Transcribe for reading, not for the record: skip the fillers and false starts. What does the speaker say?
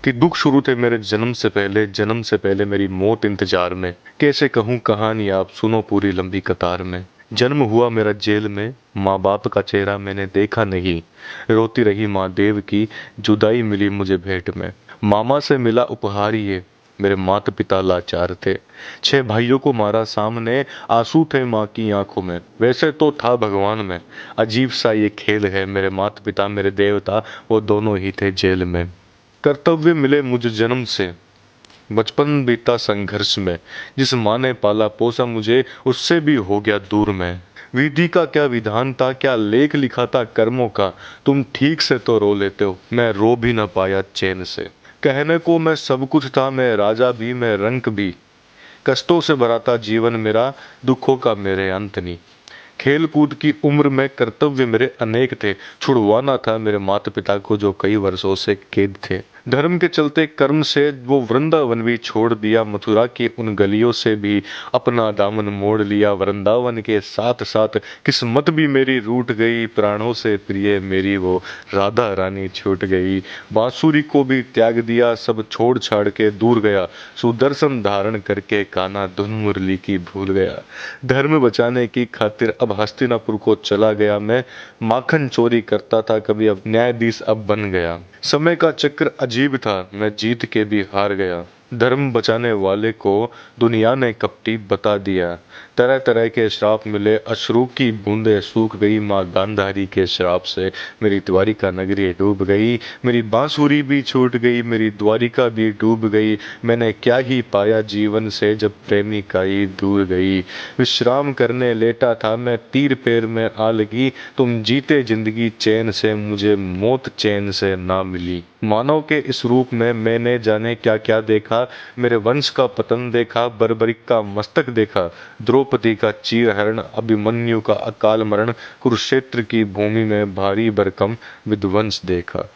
कि दुख शुरू थे मेरे जन्म से पहले मेरी मौत इंतजार में। कैसे कहूँ कहानी आप सुनो पूरी लंबी कतार में। जन्म हुआ मेरा जेल में, माँ बाप का चेहरा मैंने देखा नहीं। रोती रही माँ देव की, जुदाई मिली मुझे भेंट में। मामा से मिला उपहार ये, मेरे माता पिता लाचार थे। 6 भाइयों को मारा सामने, आंसू थे माँ की आंखों में। वैसे तो था भगवान में, अजीब सा ये खेल है। मेरे माता पिता मेरे देवता, वो दोनों ही थे जेल में। कर्तव्य मिले मुझे जन्म से, बचपन बीता संघर्ष में। जिस माँ ने पाला पोसा मुझे, उससे भी हो गया दूर मैं। विधि का क्या विधान था, क्या लेख लिखा था कर्मों का। तुम ठीक से तो रो लेते हो, मैं रो भी ना पाया चैन से। कहने को मैं सब कुछ था, मैं राजा भी मैं रंक भी। कष्टों से भरा था जीवन मेरा, दुखों का मेरे अंत नहीं। खेल कूद की उम्र में कर्तव्य मेरे अनेक थे। छुड़वाना था मेरे माता पिता को जो कई वर्षों से कैद थे। धर्म के चलते कर्म से वो वृंदावन भी छोड़ दिया, मथुरा की उन गलियों से भी अपना दामन मोड़ लिया। वृंदावन के साथ साथ किस्मत भी मेरी रूठ गई, प्राणों से प्रिय मेरी वो राधा रानी छूट गई। बांसुरी को भी त्याग दिया, सब छोड़ छाड़ के दूर गया। सुदर्शन धारण करके कान्हा धुन मुरली की भूल गया। धर्म बचाने की खातिर अब हस्तिनापुर को चला गया मैं। माखन चोरी करता था कभी, अब न्यायाधीश अब बन गया। समय का चक्र अजीब था, मैं जीत के भी हार गया। धर्म बचाने वाले को दुनिया ने कपटी बता दिया। तरह तरह के श्राप मिले, अश्रु की बूंदें सूख गई। माँ गांधारी के श्राप से मेरी द्वारिका नगरी डूब गई। मेरी बांसुरी भी छूट गई, मेरी द्वारिका भी डूब गई। मैंने क्या ही पाया जीवन से जब प्रेमिका ही दूर गई। विश्राम करने लेटा था मैं, तीर पैर में आ लगी। तुम जीते जिंदगी चैन से, मुझे मौत चैन से ना मिली। मानव के इस रूप में मैंने जाने क्या क्या देखा। मेरे वंश का पतन देखा, बर्बरिक का मस्तक देखा। द्रौपदी का चीरहरण, अभिमन्यु का अकाल मरण। कुरुक्षेत्र की भूमि में भारी भरकम विध्वंस देखा।